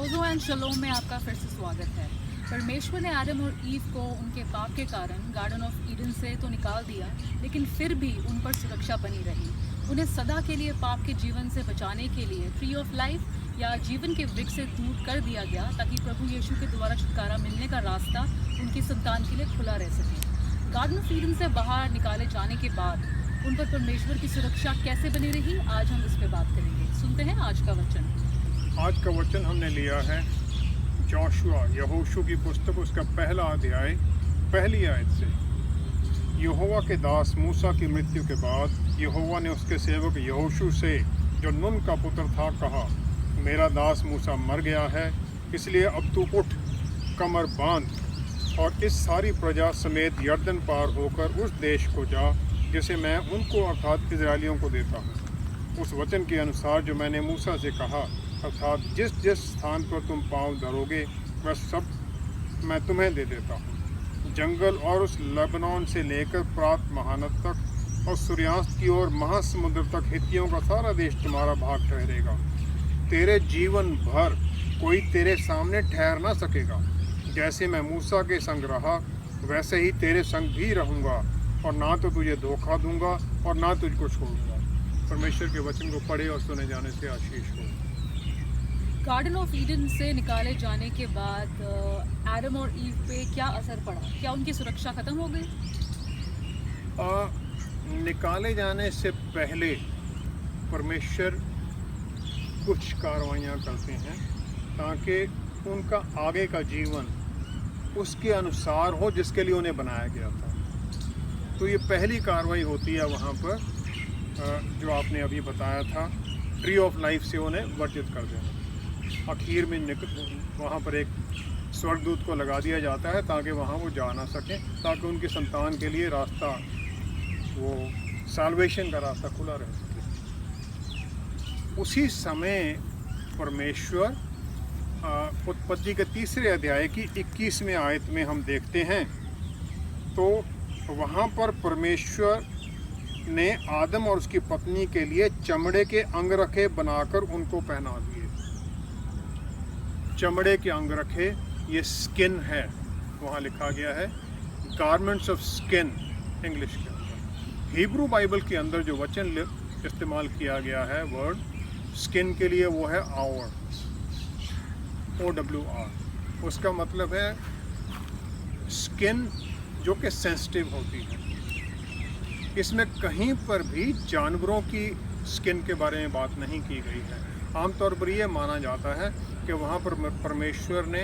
सोज़ो and शलोम में आपका फिर से स्वागत है। परमेश्वर ने आदम और ईव को उनके पाप के कारण गार्डन ऑफ ईडन से तो निकाल दिया, लेकिन फिर भी उन पर सुरक्षा बनी रही। उन्हें सदा के लिए पाप के जीवन से बचाने के लिए ट्री ऑफ लाइफ या जीवन के वृक्ष से दूर कर दिया गया, ताकि प्रभु यीशु के द्वारा छुटकारा मिलने का रास्ता उनकी संतान के लिए खुला रह सके। गार्डन ऑफ ईडन से बाहर निकाले जाने के बाद उन पर परमेश्वर की सुरक्षा कैसे बनी रही, आज हम इस पर बात करेंगे। सुनते हैं आज का वचन। आज का वचन हमने लिया है जोशुआ यहोशू की पुस्तक, उसका पहला अध्याय पहली आयत से। यहोवा के दास मूसा की मृत्यु के बाद यहोवा ने उसके सेवक यहोशू से, जो नून का पुत्र था, कहा, मेरा दास मूसा मर गया है, इसलिए अब तू उठ, कमर बांध और इस सारी प्रजा समेत यर्दन पार होकर उस देश को जा जिसे मैं उनको अर्थात इजराइलियों को देता हूँ। उस वचन के अनुसार जो मैंने मूसा से कहा, अर्थात जिस जिस स्थान पर तुम पाँव धरोगे वह सब मैं तुम्हें दे देता हूँ। जंगल और उस लेबनोन से लेकर प्रात महानद तक और सूर्यास्त की ओर महासमुद्र तक हित्तियों का सारा देश तुम्हारा भाग ठहरेगा। तेरे जीवन भर कोई तेरे सामने ठहर ना सकेगा। जैसे मैं मूसा के संग रहा वैसे ही तेरे संग भी रहूँगा, और ना तो तुझे धोखा दूंगा और ना तुझको छोड़ूंगा। परमेश्वर के वचन को पढ़े और सुने जाने से आशीष हो। गार्डन ऑफ ईडन से निकाले जाने के बाद आदम और ईव पे क्या असर पड़ा? क्या उनकी सुरक्षा खत्म हो गई? निकाले जाने से पहले परमेश्वर कुछ कार्रवाइयाँ करते हैं ताकि उनका आगे का जीवन उसके अनुसार हो जिसके लिए उन्हें बनाया गया था। तो ये पहली कार्रवाई होती है वहाँ पर, जो आपने अभी बताया था, ट्री ऑफ लाइफ से उन्हें वर्जित कर देना। आखिर में वहाँ पर एक स्वर्गदूत को लगा दिया जाता है ताकि वहाँ वो जा ना सकें, ताकि उनकी संतान के लिए रास्ता, वो साल्वेशन का रास्ता खुला रह सके। उसी समय परमेश्वर उत्पत्ति के 3 अध्याय की 21वें आयत में हम देखते हैं, तो वहाँ पर परमेश्वर ने आदम और उसकी पत्नी के लिए चमड़े के अंगरखे बनाकर उनको पहना दिए। चमड़े के अंगरखे, ये स्किन है, वहाँ लिखा गया है गारमेंट्स ऑफ स्किन इंग्लिश के अंदर। हिब्रू बाइबल के अंदर जो वचन इस्तेमाल किया गया है वर्ड स्किन के लिए, वो है आवर, OWR। उसका मतलब है स्किन जो कि सेंसिटिव होती है। इसमें कहीं पर भी जानवरों की स्किन के बारे में बात नहीं की गई है। आमतौर पर यह माना जाता है कि वहाँ पर परमेश्वर ने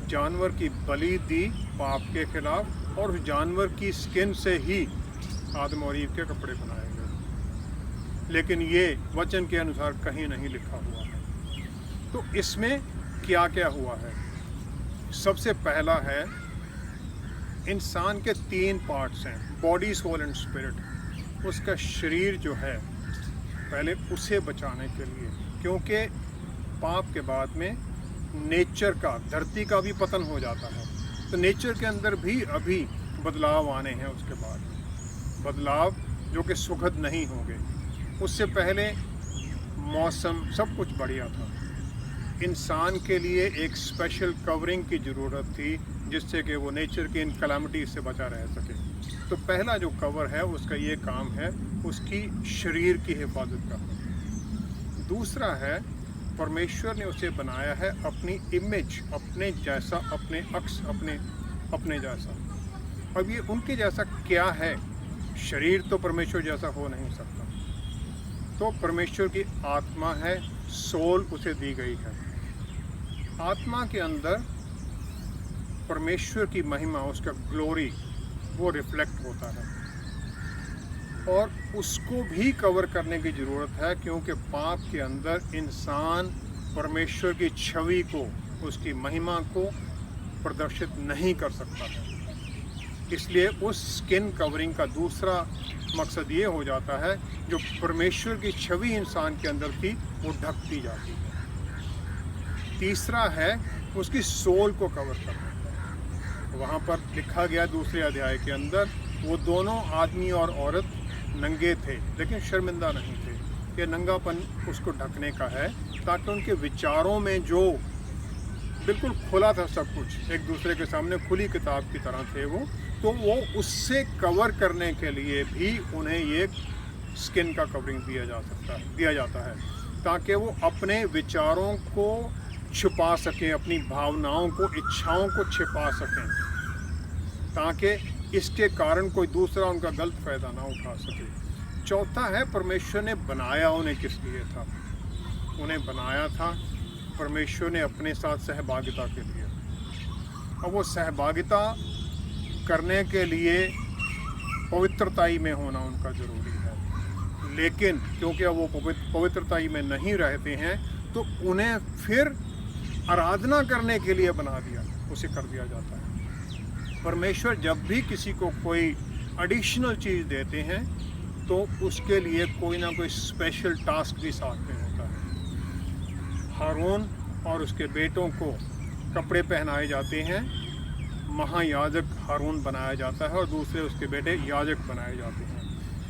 जानवर की बलि दी पाप के खिलाफ, और उस जानवर की स्किन से ही आदम और ईव के कपड़े बनाए गए, लेकिन ये वचन के अनुसार कहीं नहीं लिखा हुआ है। तो इसमें क्या क्या हुआ है? सबसे पहला है, इंसान के 3 पार्ट्स हैं, बॉडी, सोल एंड स्पिरिट। उसका शरीर जो है, पहले उसे बचाने के लिए, क्योंकि पाप के बाद में नेचर का, धरती का भी पतन हो जाता है, तो नेचर के अंदर भी अभी बदलाव आने हैं। उसके बाद बदलाव जो कि सुखद नहीं होंगे। उससे पहले मौसम सब कुछ बढ़िया था। इंसान के लिए एक स्पेशल कवरिंग की ज़रूरत थी जिससे कि वो नेचर की इन कैलामिटीज से बचा रह सके। तो पहला जो कवर है उसका ये काम है, उसकी शरीर की हिफाजत का। दूसरा है, परमेश्वर ने उसे बनाया है अपनी इमेज, अपने जैसा, अपने अक्स, अपने जैसा। अब ये उनके जैसा क्या है? शरीर तो परमेश्वर जैसा हो नहीं सकता। तो परमेश्वर की आत्मा है, सोल उसे दी गई है। आत्मा के अंदर परमेश्वर की महिमा, उसका ग्लोरी, वो रिफ्लेक्ट होता है, और उसको भी कवर करने की ज़रूरत है, क्योंकि पाप के अंदर इंसान परमेश्वर की छवि को, उसकी महिमा को प्रदर्शित नहीं कर सकता है। इसलिए उस स्किन कवरिंग का दूसरा मकसद ये हो जाता है, जो परमेश्वर की छवि इंसान के अंदर थी वो ढकती जाती है। तीसरा है उसकी सोल को कवर करना। वहाँ पर लिखा गया 2 अध्याय के अंदर, वो दोनों आदमी और औरत नंगे थे लेकिन शर्मिंदा नहीं थे। ये नंगापन उसको ढकने का है ताकि उनके विचारों में जो बिल्कुल खुला था सब कुछ, एक दूसरे के सामने खुली किताब की तरह थे वो, तो वो उससे कवर करने के लिए भी उन्हें ये स्किन का कवरिंग दिया जाता है ताकि वो अपने विचारों को छुपा सकें, अपनी भावनाओं को, इच्छाओं को छिपा सकें, ताकि इसके कारण कोई दूसरा उनका गलत फ़ायदा ना उठा सके। चौथा है, परमेश्वर ने बनाया उन्हें किस लिए था? उन्हें बनाया था परमेश्वर ने अपने साथ सहभागिता के लिए। अब वो सहभागिता करने के लिए पवित्रताई में होना उनका ज़रूरी है, लेकिन क्योंकि अब वो पवित्रताई में नहीं रहते हैं तो उन्हें फिर आराधना करने के लिए बना दिया, उसे कर दिया जाता है। परमेश्वर जब भी किसी को कोई एडिशनल चीज़ देते हैं तो उसके लिए कोई ना कोई स्पेशल टास्क भी साथ में होता है। हारून और उसके बेटों को कपड़े पहनाए जाते हैं, महायाजक हारून बनाया जाता है और दूसरे उसके बेटे याजक बनाए जाते हैं।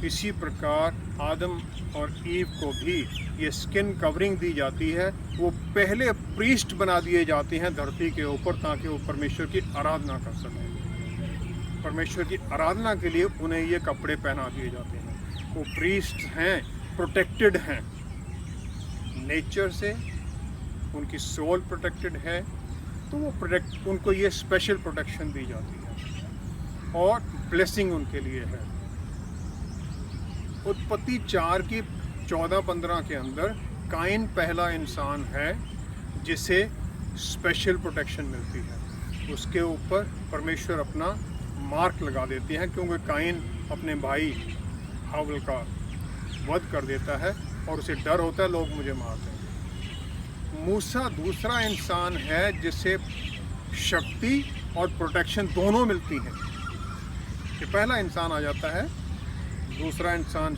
इसी प्रकार आदम और ईव को भी ये स्किन कवरिंग दी जाती है। वो पहले प्रीस्ट बना दिए जाते हैं धरती के ऊपर ताकि वो परमेश्वर की आराधना कर सकें। परमेश्वर की आराधना के लिए उन्हें ये कपड़े पहना दिए जाते हैं। वो प्रीस्ट हैं, प्रोटेक्टेड हैं नेचर से, उनकी सोल प्रोटेक्टेड है, तो वो उनको ये स्पेशल प्रोटेक्शन दी जाती है और ब्लेसिंग उनके लिए है। उत्पत्ति 4 की 14-15 के अंदर काइन पहला इंसान है जिसे स्पेशल प्रोटेक्शन मिलती है। उसके ऊपर परमेश्वर अपना मार्क लगा देते हैं क्योंकि काइन अपने भाई हावल का वध कर देता है और उसे डर होता है लोग मुझे मारते हैं। मूसा दूसरा इंसान है जिसे शक्ति और प्रोटेक्शन दोनों मिलती हैं। ये पहला इंसान आ जाता है, दूसरा इंसान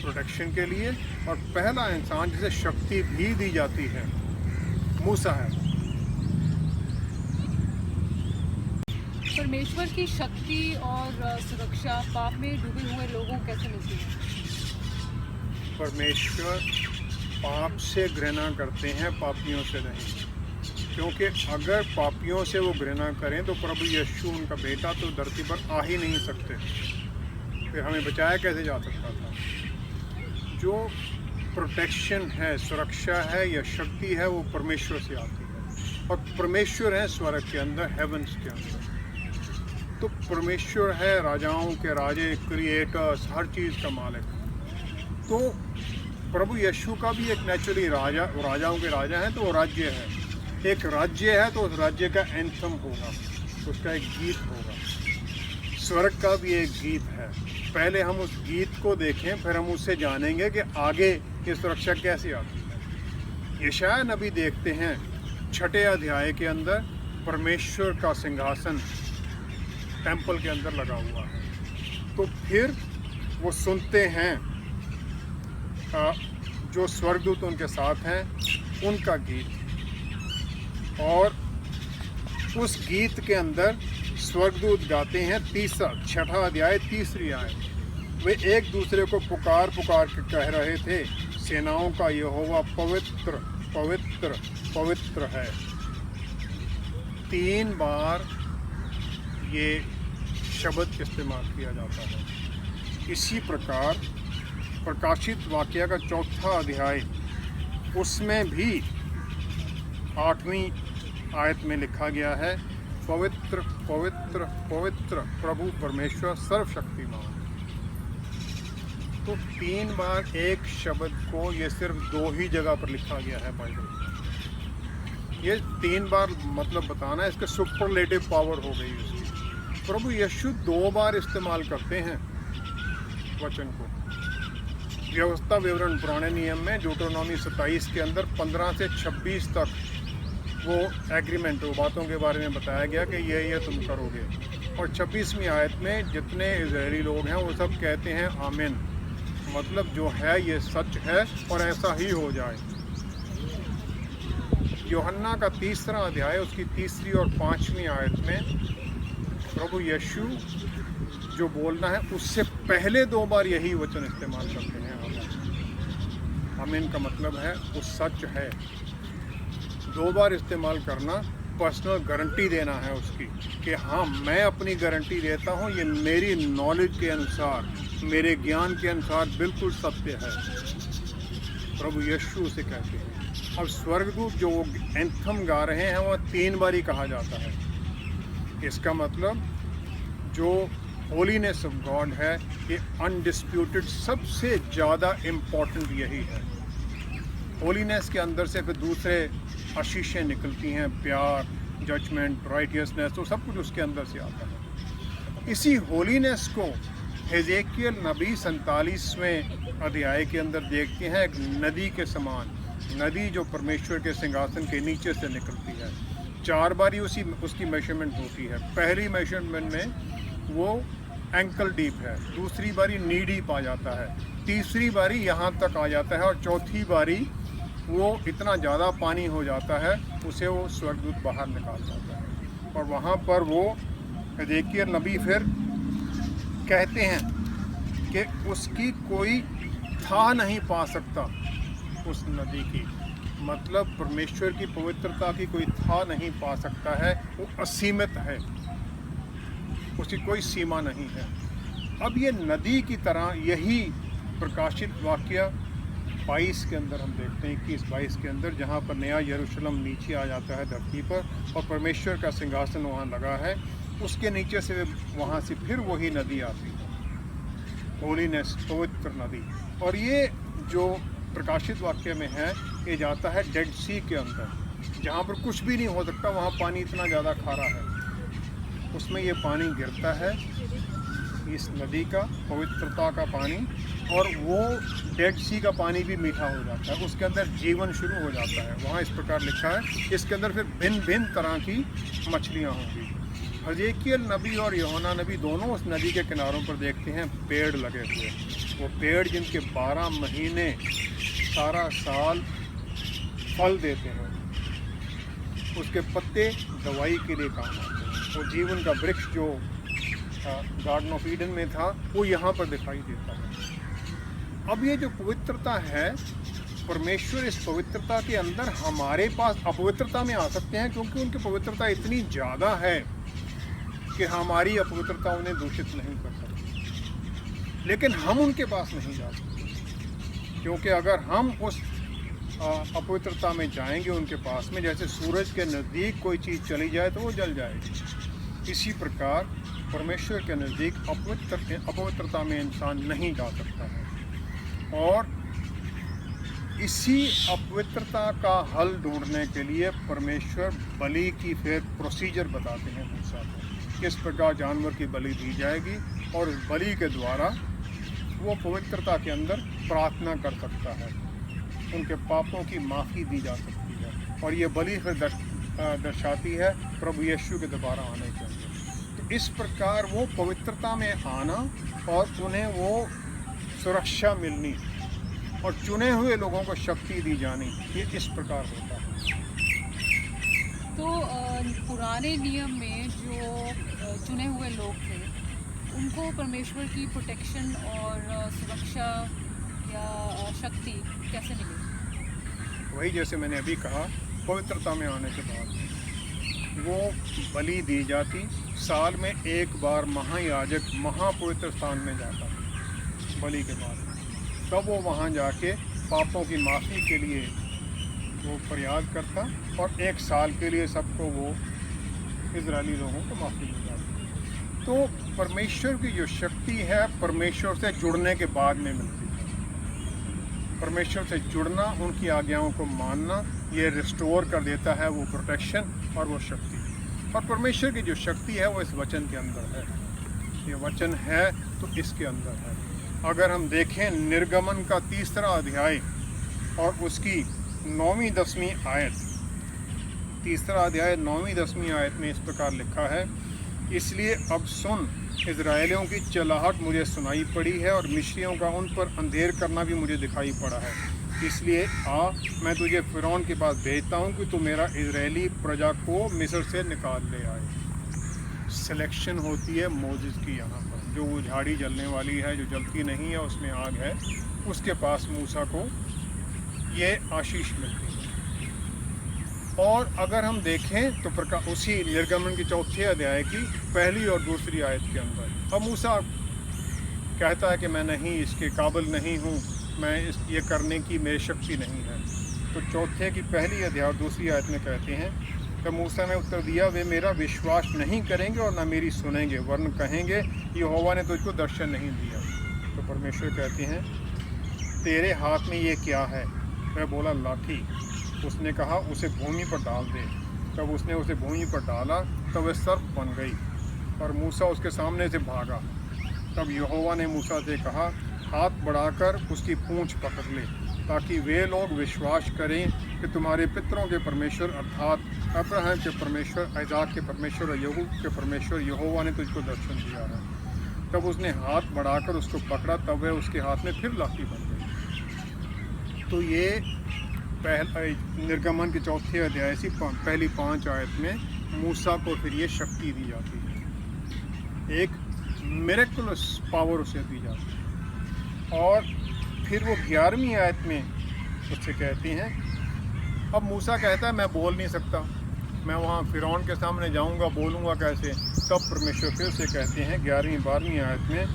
प्रोटेक्शन के लिए और पहला इंसान जिसे शक्ति भी दी जाती है मूसा है। परमेश्वर की शक्ति और सुरक्षा पाप में डूबे हुए लोगों को कैसे मिलती है? परमेश्वर पाप से घृणा करते हैं, पापियों से नहीं। क्योंकि अगर पापियों से वो घृणा करें तो प्रभु यीशु उनका बेटा तो धरती पर आ ही नहीं सकते, फिर हमें बचाया कैसे जा सकता था? जो प्रोटेक्शन है, सुरक्षा है या शक्ति है वो परमेश्वर से आती है और परमेश्वर है स्वर्ग के अंदर, हेवंस के अंदर। तो परमेश्वर है राजाओं के राजे, क्रिएटर्स, हर चीज़ का मालिक। तो प्रभु यीशु का भी एक नेचुरली राजाओं के राजा हैं तो वो राज्य है। एक राज्य है तो उस राज्य का एंथम होगा, उसका एक गीत होगा। स्वर्ग का भी एक गीत है। पहले हम उस गीत को देखें फिर हम उससे जानेंगे कि आगे ये सुरक्षा कैसे आती है। यशायाह नबी देखते हैं 6 अध्याय के अंदर परमेश्वर का सिंहासन टेंपल के अंदर लगा हुआ है। तो फिर वो सुनते हैं जो स्वर्गदूत उनके साथ हैं उनका गीत, और उस गीत के अंदर स्वर्गदूत गाते हैं 6 अध्याय 3 आयत। वे एक दूसरे को पुकार पुकार के कह रहे थे, सेनाओं का यहोवा पवित्र पवित्र पवित्र है। 3 बार ये शब्द इस्तेमाल किया जाता है। इसी प्रकार प्रकाशित वाक्य का 4 अध्याय उसमें भी 8वीं आयत में लिखा गया है, पवित्र पवित्र पवित्र प्रभु परमेश्वर सर्वशक्तिमान। तो 3 बार एक शब्द को ये सिर्फ 2 ही जगह पर लिखा गया है बाइबल में। ये 3 बार मतलब बताना है, इसका सुपरलेटिव पावर हो गई इसकी। प्रभु यीशु 2 बार इस्तेमाल करते हैं वचन को। व्यवस्था विवरण पुराने नियम में ड्यूटरोनॉमी 27 के अंदर 15 से 26 तक वो एग्रीमेंट, वो बातों के बारे में बताया गया कि ये तुम करोगे। और 26वीं आयत में जितने इजरायली लोग हैं वो सब कहते हैं आमीन, मतलब जो है ये सच है और ऐसा ही हो जाए। यूहन्ना का 3 अध्याय उसकी 3 और 5वीं आयत में प्रभु यीशु जो बोलना है उससे पहले 2 बार यही वचन इस्तेमाल करते हैं। आमीन का मतलब है वो सच है। 2 बार इस्तेमाल करना पर्सनल गारंटी देना है उसकी कि हाँ मैं अपनी गारंटी देता हूँ, ये मेरी नॉलेज के अनुसार, मेरे ज्ञान के अनुसार बिल्कुल सत्य है। प्रभु यीशु उसे कहते हैं। अब स्वर्गदूत जो एंथम गा रहे हैं वो 3 बारी कहा जाता है। इसका मतलब जो होलीनेस ऑफ गॉड है, ये अनडिस्प्यूटेड सबसे ज़्यादा इम्पोर्टेंट यही है। होलीनेस के अंदर से फिर दूसरे आशीषें निकलती हैं, प्यार, जजमेंट, राइटियसनेस, तो सब कुछ उसके अंदर से आता है। इसी होलीनेस को हेजेकियल नबी 47वें अध्याय के अंदर देखते हैं, एक नदी के समान, नदी जो परमेश्वर के सिंहासन के नीचे से निकलती है। 4 बारी उसकी मेजरमेंट होती है। पहली मेजरमेंट में वो एंकल डीप है, दूसरी बारी नी डीप आ जाता है, तीसरी बारी यहाँ तक आ जाता है, और चौथी बारी वो इतना ज़्यादा पानी हो जाता है उसे वो स्वर्गदूत बाहर निकाल जाता है। और वहाँ पर वो हेजेकियल नबी फिर कहते हैं कि उसकी कोई था नहीं पा सकता, उस नदी की, मतलब परमेश्वर की पवित्रता की कोई था नहीं पा सकता है, वो असीमित है, उसकी कोई सीमा नहीं है। अब ये नदी की तरह यही प्रकाशित वाक्य 22 के अंदर हम देखते हैं, 21-22 के अंदर, जहाँ पर नया यरूशलेम नीचे आ जाता है धरती पर और परमेश्वर का सिंहासन वहाँ लगा है, उसके नीचे से वहाँ से फिर वही नदी आती है, होलीनेस, पवित्र नदी। और ये जो प्रकाशित वाक्य में है, ये जाता है डेड सी के अंदर, जहाँ पर कुछ भी नहीं हो सकता, वहाँ पानी इतना ज़्यादा खारा है, उसमें ये पानी गिरता है, इस नदी का, पवित्रता का पानी, और वो डेड सी का पानी भी मीठा हो जाता है, उसके अंदर जीवन शुरू हो जाता है। वहाँ इस प्रकार लिखा है, इसके अंदर फिर भिन्न भिन्न तरह की मछलियाँ होंगी। हेजेकियल नबी और यूहन्ना नबी दोनों उस नदी के किनारों पर देखते हैं पेड़ लगे हुए, वो पेड़ जिनके 12 महीने सारा साल फल देते हैं, उसके पत्ते दवाई के लिए काम आते हैं। वो जीवन का वृक्ष जो गार्डन ऑफ ईडन में था, वो यहाँ पर दिखाई देता है। अब ये जो पवित्रता है, परमेश्वर इस पवित्रता के अंदर हमारे पास अपवित्रता में आ सकते हैं, क्योंकि उनकी पवित्रता इतनी ज़्यादा है कि हमारी अपवित्रता उन्हें दूषित नहीं कर सकती, लेकिन हम उनके पास नहीं जा सकते, क्योंकि अगर हम उस अपवित्रता में जाएंगे उनके पास में, जैसे सूरज के नज़दीक कोई चीज़ चली जाए तो वो जल जाएगी, इसी प्रकार परमेश्वर के नज़दीक अपवित्रता में इंसान नहीं जा सकता है। और इसी अपवित्रता का हल ढूंढने के लिए परमेश्वर बलि की फिर प्रोसीजर बताते हैं मूसा को, किस प्रकार जानवर की बलि दी जाएगी, और उस बलि के द्वारा वो पवित्रता के अंदर प्रार्थना कर सकता है, उनके पापों की माफ़ी दी जा सकती है। और ये बलि फिर दर्शाती है प्रभु यीशु के दोबारा आने के अंदर। तो इस प्रकार वो पवित्रता में आना और उन्हें वो सुरक्षा मिलनी और चुने हुए लोगों को शक्ति दी जानी, ये इस प्रकार होता है। तो पुराने नियम में जो चुने हुए लोग थे, उनको परमेश्वर की प्रोटेक्शन और सुरक्षा या शक्ति कैसे मिली? वही जैसे मैंने अभी कहा, पवित्रता में आने के बाद वो बलि दी जाती, साल में एक बार महायाजक महापवित्र स्थान में जाता बलि के बाद, तब वो वहाँ जाके पापों की माफ़ी के लिए वो फरियाद करता और 1 साल के लिए सबको वो इजरायली लोगों को माफ़ी मिल जाती। तो परमेश्वर की जो शक्ति है, परमेश्वर से जुड़ने के बाद में मिलती है। परमेश्वर से जुड़ना, उनकी आज्ञाओं को मानना, ये रिस्टोर कर देता है वो प्रोटेक्शन और वो शक्ति। और परमेश्वर की जो शक्ति है वो इस वचन के अंदर है, ये वचन है तो इसके अंदर है। अगर हम देखें निर्गमन का 3रा अध्याय और उसकी 9वीं-10वीं आयत, 3रा अध्याय 9वीं-10वीं आयत में इस प्रकार लिखा है, इसलिए अब सुन, इजराइलियों की चलाहट मुझे सुनाई पड़ी है और मिस्रियों का उन पर अंधेर करना भी मुझे दिखाई पड़ा है। इसलिए आ, मैं तुझे फ़िरौन के पास भेजता हूँ कि तू मेरा इजरायली प्रजा को मिस्र से निकाल ले आए। सिलेक्शन होती है मोसेस की यहाँ पर, जो वो झाड़ी जलने वाली है, जो जलती नहीं है, उसमें आग है, उसके पास मूसा को ये आशीष मिलती है। और अगर हम देखें तो उसी निर्गमन के चौथे अध्याय की पहली और दूसरी आयत के अंदर अब मूसा कहता है कि मैं नहीं, इसके काबिल नहीं हूँ, ये करने की मेरी शक्ति नहीं है। तो चौथे की पहली अध्याय और दूसरी आयत में कहते हैं कि मूसा ने उत्तर दिया, वे मेरा विश्वास नहीं करेंगे और न मेरी सुनेंगे, वरन कहेंगे यहोवा ने तुझको दर्शन नहीं दिया। तो परमेश्वर कहते हैं, तेरे हाथ में ये क्या है? मैं बोला, लाठी। उसने कहा, उसे भूमि पर डाल दे। तब उसने उसे भूमि पर डाला, तब वह सर्प बन गई और मूसा उसके सामने से भागा। तब यहोवा ने मूसा से कहा, हाथ बढ़ाकर उसकी पूंछ पकड़ ले, ताकि वे लोग विश्वास करें कि तुम्हारे पितरों के परमेश्वर अर्थात अब्राहम के परमेश्वर, इसहाक के परमेश्वर और याकूब के परमेश्वर यहोवा ने तुझको दर्शन दिया है। तब उसने हाथ बढ़ाकर उसको पकड़ा, तब वह उसके हाथ में फिर लाठी बन गई। तो ये निर्गमन के चौथे अध्याय से पहली 5 आयत में मूसा को फिर ये शक्ति दी जाती है, एक मिरेकुलस पावर उसे दी जाती है। और फिर वो 11वीं आयत में उससे कहती हैं, अब मूसा कहता है मैं बोल नहीं सकता, मैं वहाँ फिरौन के सामने जाऊँगा, बोलूँगा कैसे? तब परमेश्वर फिर से कहते हैं 11वीं 12वीं आयत में,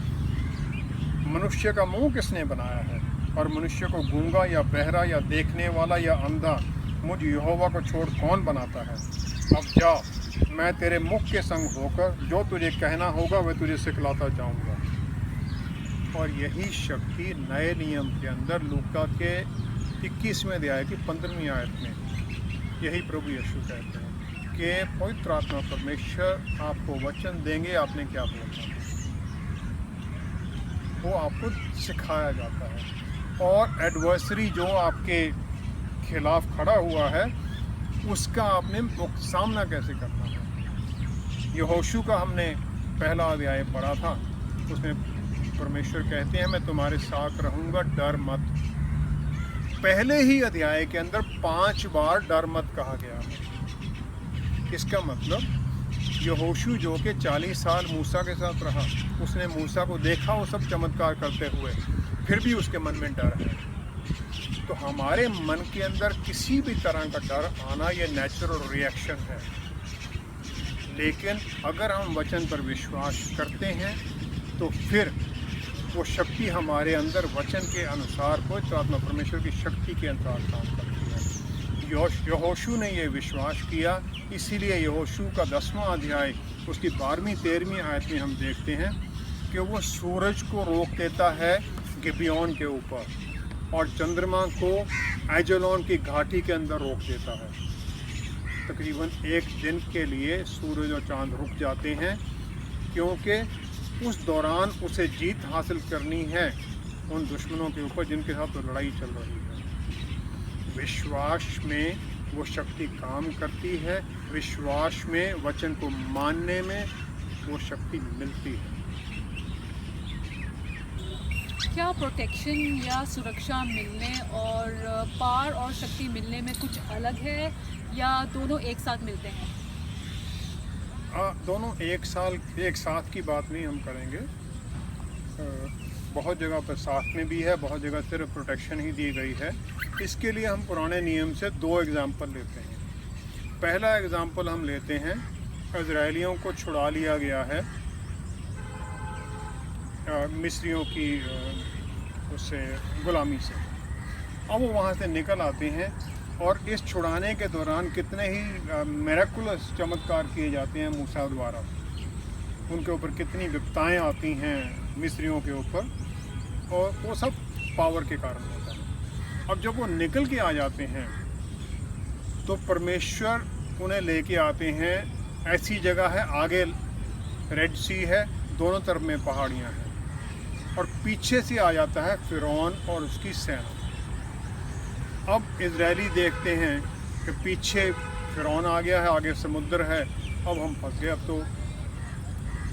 मनुष्य का मुँह किसने बनाया है और मनुष्य को गूंगा या बहरा या देखने वाला या अंधा मुझ यहोवा को छोड़ कौन बनाता है? अब जा, मैं तेरे मुख के संग होकर जो तुझे कहना होगा वह तुझे सिखलाता जाऊंगा। और यही शक्ति नए नियम के अंदर लूका के 21वें अध्याय की 15वीं आयत में यही प्रभु यीशु कहते हैं कि पवित्र आत्मा परमेश्वर आपको वचन देंगे, आपने क्या बोलना है वो आपको सिखाया जाता है। और एडवर्सरी जो आपके खिलाफ खड़ा हुआ है उसका आपने सामना कैसे करना है। यहोशू का हमने पहला अध्याय पढ़ा था, उसमें परमेश्वर कहते हैं मैं तुम्हारे साथ रहूँगा, डर मत। पहले ही अध्याय के अंदर 5 बार डर मत कहा गया है। इसका मतलब यहोशू जो कि 40 साल मूसा के साथ रहा, उसने मूसा को देखा वो सब चमत्कार करते हुए, फिर भी उसके मन में डर है। तो हमारे मन के अंदर किसी भी तरह का डर आना ये नेचुरल रिएक्शन है, लेकिन अगर हम वचन पर विश्वास करते हैं तो फिर वो शक्ति हमारे अंदर वचन के अनुसार, पवित्र आत्मा परमेश्वर की शक्ति के अनुसार काम करती है। यहोशू ने ये विश्वास किया, इसीलिए यहोशू का 10वां अध्याय उसकी 12वीं 13वीं आयत में हम देखते हैं कि वो सूरज को रोक देता है गिबियोन के ऊपर और चंद्रमा को एजलोन की घाटी के अंदर रोक देता है। तकरीबन 1 दिन के लिए सूरज और चांद रुक जाते हैं, क्योंकि उस दौरान उसे जीत हासिल करनी है उन दुश्मनों के ऊपर जिनके साथ तो लड़ाई चल रही है। विश्वास में वो शक्ति काम करती है, विश्वास में, वचन को मानने में वो शक्ति मिलती है। क्या प्रोटेक्शन या सुरक्षा मिलने और पार और शक्ति मिलने में कुछ अलग है या दोनों एक साथ मिलते हैं? दोनों एक साथ की बात नहीं हम करेंगे। बहुत जगह पर साथ में भी है, बहुत जगह सिर्फ प्रोटेक्शन ही दी गई है। इसके लिए हम पुराने नियम से 2 एग्जाम्पल लेते हैं। पहला एग्जाम्पल हम लेते हैं, इजराइलियों को छुड़ा लिया गया है मिस्रियों की उससे गुलामी से। अब वो वहाँ से निकल आते हैं और इस छुड़ाने के दौरान कितने ही मिरेकुलस चमत्कार किए जाते हैं मूसा द्वारा। उनके ऊपर कितनी विपताएं आती हैं मिस्रियों के ऊपर, और वो सब पावर के कारण होता है। अब जब वो निकल के आ जाते हैं तो परमेश्वर उन्हें लेके आते हैं ऐसी जगह है, आगे रेड सी है, दोनों तरफ में पहाड़ियाँ हैं, और पीछे से आ जाता है फिरौन और उसकी सेना। अब इजरायली देखते हैं कि पीछे फिरौन आ गया है, आगे समुद्र है, अब हम फंस गए। अब तो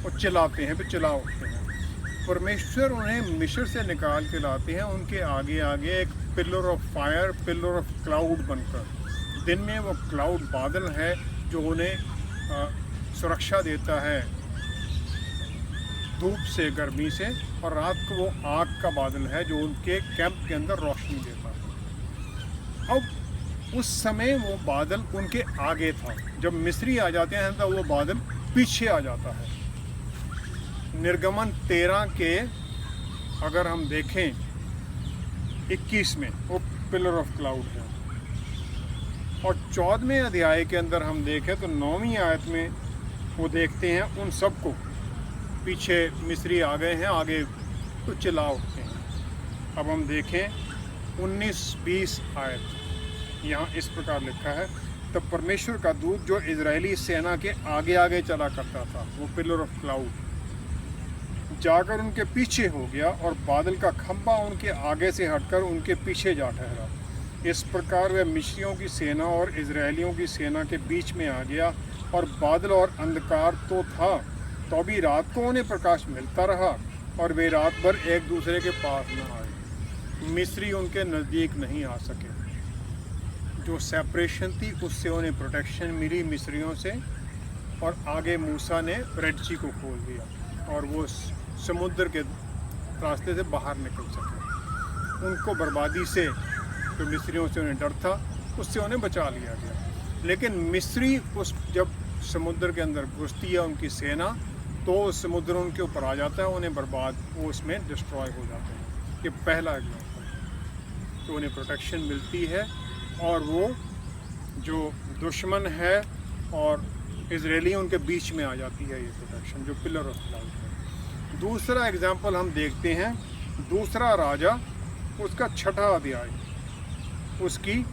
वो चिल्लाते हैं, फिर चिल्ला उठते हैं। परमेश्वर उन्हें मिस्र से निकाल के लाते हैं, उनके आगे आगे एक pillar of fire, pillar of cloud बनकर। दिन में वो क्लाउड बादल है जो उन्हें सुरक्षा देता है धूप से, गर्मी से, और रात को वो आग का बादल है जो उनके कैंप के अंदर रोशनी देता है। अब उस समय वो बादल उनके आगे था, जब मिस्री आ जाते हैं तो वो बादल पीछे आ जाता है। निर्गमन 13 के अगर हम देखें 21 में वो पिलर ऑफ क्लाउड है, और 14वें अध्याय के अंदर हम देखें तो 9वीं आयत में वो देखते हैं उन सबको, पीछे मिस्री आ गए हैं, आगे तो चिल्ला उठते हैं। अब हम देखें 19-20 आयत, यहाँ इस प्रकार लिखा है, तब परमेश्वर का दूत जो इजरायली सेना के आगे आगे चला करता था, वो पिलर ऑफ क्लाउड, जाकर उनके पीछे हो गया और बादल का खंभा उनके आगे से हटकर उनके पीछे जा ठहरा। इस प्रकार वह मिस्रियों की सेना और इजरायलियों की सेना के बीच में आ गया, और बादल और अंधकार तो था, तो भी रात को उन्हें प्रकाश मिलता रहा और वे रात भर एक दूसरे के पास न आए। मिस्री उनके नज़दीक नहीं आ सके। जो सेपरेशन थी उससे उन्हें प्रोटेक्शन मिली मिस्रियों से, और आगे मूसा ने रेड सी को खोल दिया और वो समुद्र के रास्ते से बाहर निकल सके। उनको बर्बादी से, जो मिस्रियों से उन्हें डर था, उससे उन्हें बचा लिया गया। लेकिन मिस्री उस जब समुद्र के अंदर घुसती है उनकी सेना, तो समुद्र उनके ऊपर आ जाता है, उन्हें बर्बाद, वो उसमें डिस्ट्रॉय हो जाते हैं। ये पहला एग्जाम्पल है। तो उन्हें प्रोटेक्शन मिलती है, और वो जो दुश्मन है और इजरायली उनके बीच में आ जाती है ये प्रोटेक्शन, जो पिलर ऑफ क्लाउड है। दूसरा एग्जाम्पल हम देखते हैं, दूसरा राजा उसका 6ठा अध्याय, उसकी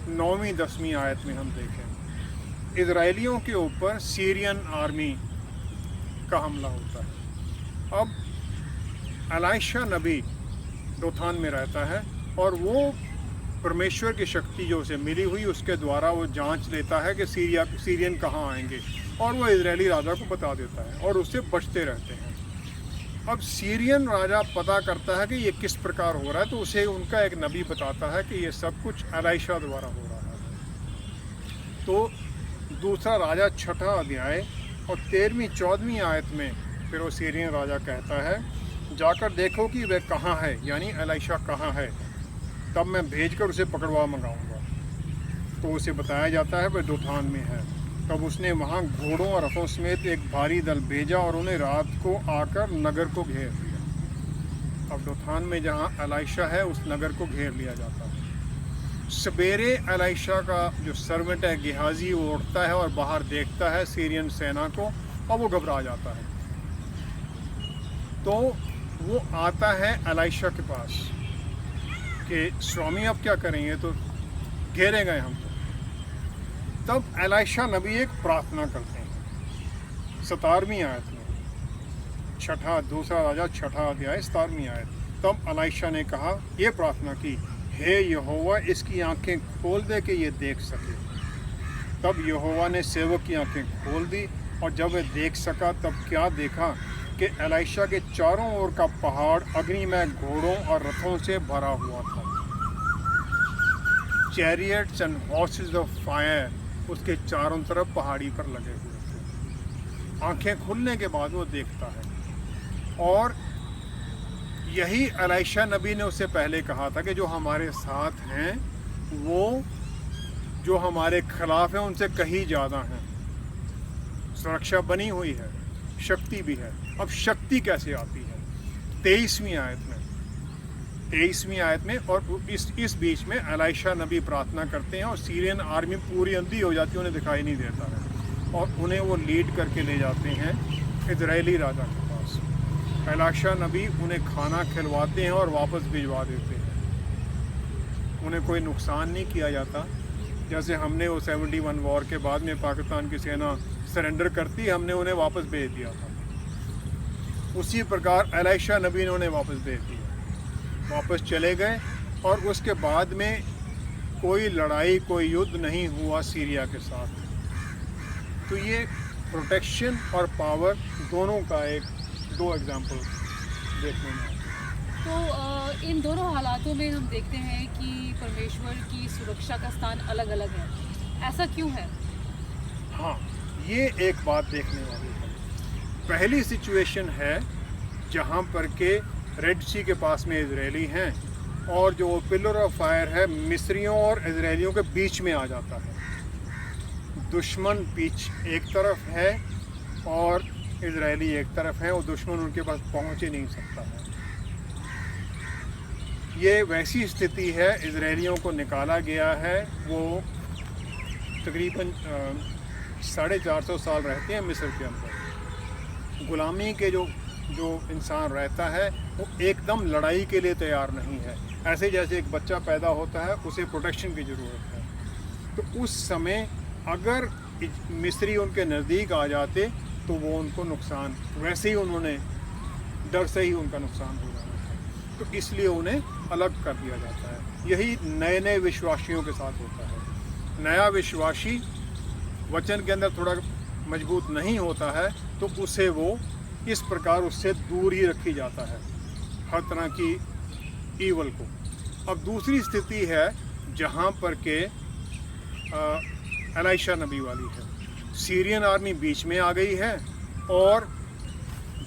9वीं-10वीं आयत में हम देखें। इजरायलियों के ऊपर सीरियन आर्मी का हमला होता है। अब एलाइशा नबी दोथान में रहता है, और वो परमेश्वर की शक्ति जो उसे मिली हुई उसके द्वारा वो जांच लेता है कि सीरियन कहाँ आएंगे, और वो इजरायली राजा को बता देता है, और उससे बचते रहते हैं। अब सीरियन राजा पता करता है कि ये किस प्रकार हो रहा है, तो उसे उनका एक नबी बताता है कि ये सब कुछ एलाइशा द्वारा हो रहा है। तो दूसरा राजा 6ठा अध्याय और 13वीं-14वीं आयत में फिर वो सीरियन राजा कहता है, जाकर देखो कि वह कहाँ है, यानी एलाइशा कहाँ है, तब मैं भेजकर उसे पकड़वा मंगाऊंगा। तो उसे बताया जाता है वह दोथान में है। तब उसने वहाँ घोड़ों और रथों समेत एक भारी दल भेजा और उन्हें रात को आकर नगर को घेर लिया। अब दोथान में जहाँ एलाइशा है उस नगर को घेर लिया जाता है। सवेरे एलाइशा का जो सर्वेंट है गेहाजी, वो उठता है और बाहर देखता है सीरियन सेना को, और वो घबरा जाता है। तो वो आता है एलाइशा के पास कि स्वामी अब क्या करेंगे, तो घेरे गए हम। तब एलाइशा नबी एक प्रार्थना करते हैं 17वीं आयत में, दूसरा राजा 6ठा अध्याय 17वीं आयत। तब एलाइशा ने कहा, ये प्रार्थना की, हे यहोवा इसकी आंखें खोल दे कि ये देख सके। तब यहोवा ने सेवक की आंखें खोल दी, और जब वह देख सका तब क्या देखा कि एलाइशा के चारों ओर का पहाड़ अग्निमय घोड़ों और रथों से भरा हुआ था। Chariots and horses of fire उसके चारों तरफ पहाड़ी पर लगे हुए थे। आंखें खुलने के बाद वो देखता है, और यही एलाइशा नबी ने उससे पहले कहा था कि जो हमारे साथ हैं वो जो हमारे खिलाफ हैं उनसे कहीं ज़्यादा हैं। सुरक्षा बनी हुई है, शक्ति भी है। अब शक्ति कैसे आती है? 23वीं आयत में, और इस बीच में एलाइशा नबी प्रार्थना करते हैं, और सीरियन आर्मी पूरी अंधी हो जाती है, उन्हें दिखाई नहीं देता है, और उन्हें वो लीड करके ले जाते हैं इजरायली राजा के पास। एलाइशा नबी उन्हें खाना खिलवाते हैं और वापस भिजवा देते हैं। उन्हें कोई नुकसान नहीं किया जाता। जैसे हमने वो 71 वॉर के बाद में पाकिस्तान की सेना सरेंडर करती, हमने उन्हें वापस भेज दिया था, उसी प्रकार एलाइशा नबी ने उन्हें वापस भेज दिया। वापस चले गए, और उसके बाद में कोई लड़ाई, कोई युद्ध नहीं हुआ सीरिया के साथ। तो ये प्रोटेक्शन और पावर दोनों का दो एग्जाम्पल देखने में। तो इन दोनों हालातों में हम देखते हैं कि परमेश्वर की सुरक्षा का स्थान अलग अलग है। ऐसा क्यों है? हाँ, ये एक बात देखने वाली है। पहली सिचुएशन है जहाँ पर के रेड सी के पास में इजरायली हैं, और जो पिलर ऑफ फायर है मिस्रियों और इजरायलियों के बीच में आ जाता है। दुश्मन बीच एक तरफ है और इजरायली एक तरफ है, और दुश्मन उनके पास पहुंच ही नहीं सकता है। ये वैसी स्थिति है, इजरायलियों को निकाला गया है, वो तकरीबन 450 साल रहते हैं मिस्र के अंदर। गुलामी के जो इंसान रहता है वो एकदम लड़ाई के लिए तैयार नहीं है। ऐसे जैसे एक बच्चा पैदा होता है, उसे प्रोटेक्शन की ज़रूरत है। तो उस समय अगर मिस्री उनके नज़दीक आ जाते तो वो उनको नुकसान, वैसे ही उन्होंने डर से ही उनका नुकसान हो जाना था, तो इसलिए उन्हें अलग कर दिया जाता है। यही नए नए विश्वासियों के साथ होता है। नया विश्वासी वचन के अंदर थोड़ा मजबूत नहीं होता है तो उसे वो इस प्रकार उससे दूर ही रखी जाता है, हर तरह की ईवल को। अब दूसरी स्थिति है जहाँ पर के एलाइशा नबी वाली है। सीरियन आर्मी बीच में आ गई है और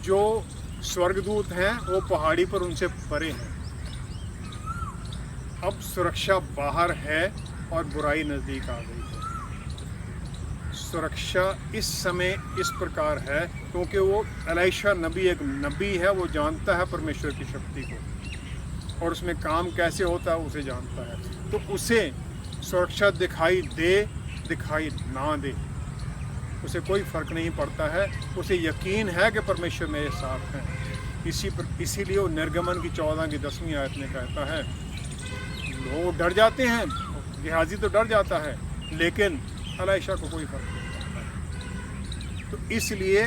जो स्वर्गदूत हैं वो पहाड़ी पर उनसे परे हैं। अब सुरक्षा बाहर है और बुराई नज़दीक आ गई है। सुरक्षा इस समय इस प्रकार है क्योंकि वो एलाइशा नबी एक नबी है, वो जानता है परमेश्वर की शक्ति को और उसमें काम कैसे होता है उसे जानता है। तो उसे सुरक्षा दिखाई दे दिखाई ना दे, उसे कोई फ़र्क नहीं पड़ता है। उसे यकीन है कि परमेश्वर मेरे साथ हैं। इसीलिए वो निर्गमन की 14 की 10वीं आयत में कहता है, लोग डर जाते हैं, गेहाजी तो डर जाता है, लेकिन एलाइशा को कोई फर्क नहीं पड़ता है। तो इसलिए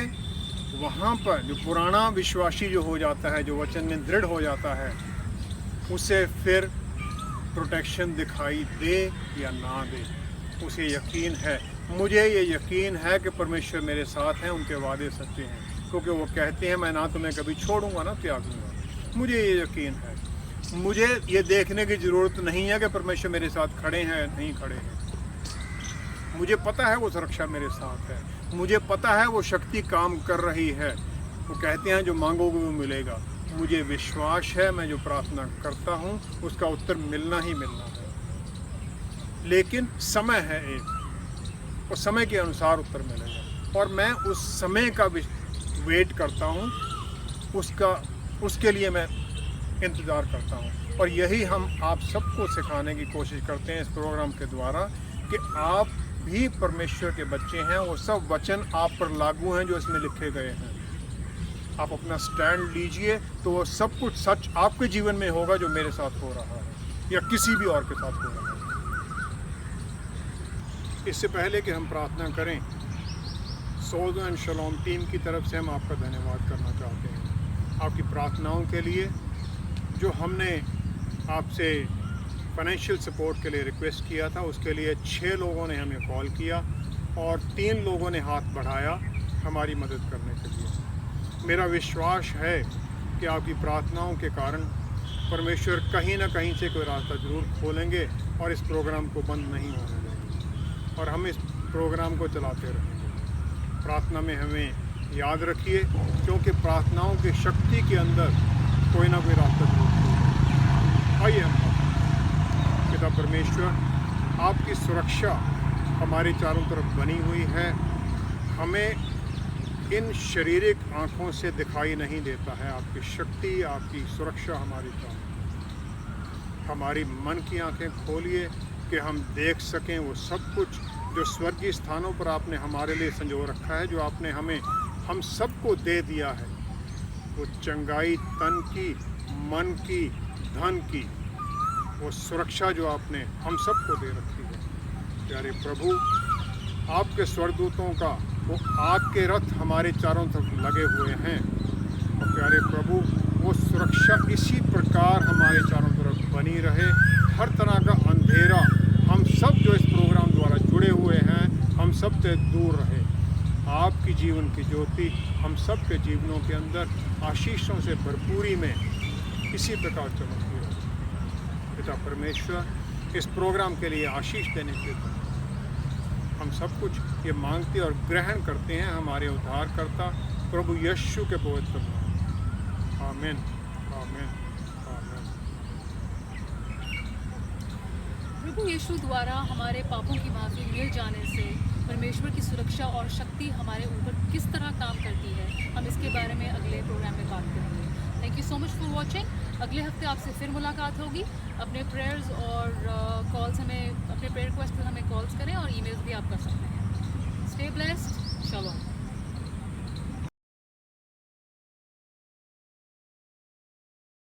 वहाँ पर जो पुराना विश्वासी जो हो जाता है, जो वचन में दृढ़ हो जाता है, उसे फिर प्रोटेक्शन दिखाई दे या ना दे, उसे यकीन है। मुझे ये यकीन है कि परमेश्वर मेरे साथ हैं, उनके वादे सच्चे हैं, क्योंकि वो कहते हैं मैं ना तुम्हें कभी छोड़ूंगा ना त्यागूंगा। मुझे ये यकीन है। मुझे ये देखने की ज़रूरत नहीं है कि परमेश्वर मेरे साथ खड़े हैं नहीं खड़े हैं। मुझे पता है वो सुरक्षा मेरे साथ है। मुझे पता है वो शक्ति काम कर रही है। वो कहते हैं जो मांगोगे वो मिलेगा। मुझे विश्वास है, मैं जो प्रार्थना करता हूँ उसका उत्तर मिलना ही मिलना है। लेकिन समय है एक, और समय के अनुसार उत्तर मिलेगा, और मैं उस समय का वेट करता हूँ, उसके लिए मैं इंतज़ार करता हूँ। और यही हम आप सबको सिखाने की कोशिश करते हैं इस प्रोग्राम के द्वारा कि आप भी परमेश्वर के बच्चे हैं। वो सब वचन आप पर लागू हैं जो इसमें लिखे गए हैं। आप अपना स्टैंड लीजिए तो वो सब कुछ सच आपके जीवन में होगा जो मेरे साथ हो रहा है या किसी भी और के साथ हो रहा है। इससे पहले कि हम प्रार्थना करें, सोल एंड शलोम टीम की तरफ से हम आपका धन्यवाद करना चाहते हैं आपकी प्रार्थनाओं के लिए। जो हमने आपसे फाइनेंशियल सपोर्ट के लिए रिक्वेस्ट किया था, उसके लिए 6 लोगों ने हमें कॉल किया और 3 लोगों ने हाथ बढ़ाया हमारी मदद करने के लिए। मेरा विश्वास है कि आपकी प्रार्थनाओं के कारण परमेश्वर कहीं ना कहीं से कोई रास्ता ज़रूर खोलेंगे और इस प्रोग्राम को बंद नहीं होने देंगे, और हम इस प्रोग्राम को चलाते रहेंगे। प्रार्थना में हमें याद रखिए, क्योंकि प्रार्थनाओं की शक्ति के अंदर कोई ना कोई रास्ता जरूर खोलेगा। आइए हम पिता परमेश्वर, आपकी सुरक्षा हमारे चारों तरफ बनी हुई है। हमें इन शारीरिक आँखों से दिखाई नहीं देता है आपकी शक्ति, आपकी सुरक्षा हमारी चारों। हमारी मन की आँखें खोलिए कि हम देख सकें वो सब कुछ जो स्वर्गीय स्थानों पर आपने हमारे लिए संजो रखा है, जो आपने हम सबको दे दिया है। वो चंगाई तन की, मन की, धन की, वो सुरक्षा जो आपने हम सबको दे रखी है। प्यारे प्रभु, आपके स्वर्गदूतों का वो आग के रथ हमारे चारों तरफ लगे हुए हैं, और प्यारे प्रभु वो सुरक्षा इसी प्रकार हमारे चारों तरफ बनी रहे। हर तरह का अंधेरा हम सब जो इस प्रोग्राम द्वारा जुड़े हुए हैं, हम सब से दूर रहे। आपकी जीवन की ज्योति हम सब के जीवनों के अंदर आशीषों से भरपूरी में इसी प्रकार चमकती रहे। पिता परमेश्वर, इस प्रोग्राम के लिए आशीष देने के लिए हम सब कुछ ये मांगते और ग्रहण करते हैं हमारे उद्धारकर्ता प्रभु यीशु के पवित्र नाम। आमीन, आमीन, आमीन। प्रभु यीशु द्वारा हमारे पापों की माफ़ी मिल जाने से परमेश्वर की सुरक्षा और शक्ति हमारे ऊपर किस तरह काम करती है, हम इसके बारे में अगले प्रोग्राम में बात करेंगे। Thank you so much for watching. अगले हफ्ते आपसे फिर मुलाकात होगी। अपने प्रेयर्स और कॉल्स हमें, अपने प्रेयर रिक्वेस्ट हमें कॉल्स करें और ईमेल्स भी आप कर सकते हैं। Stay blessed. शालोम।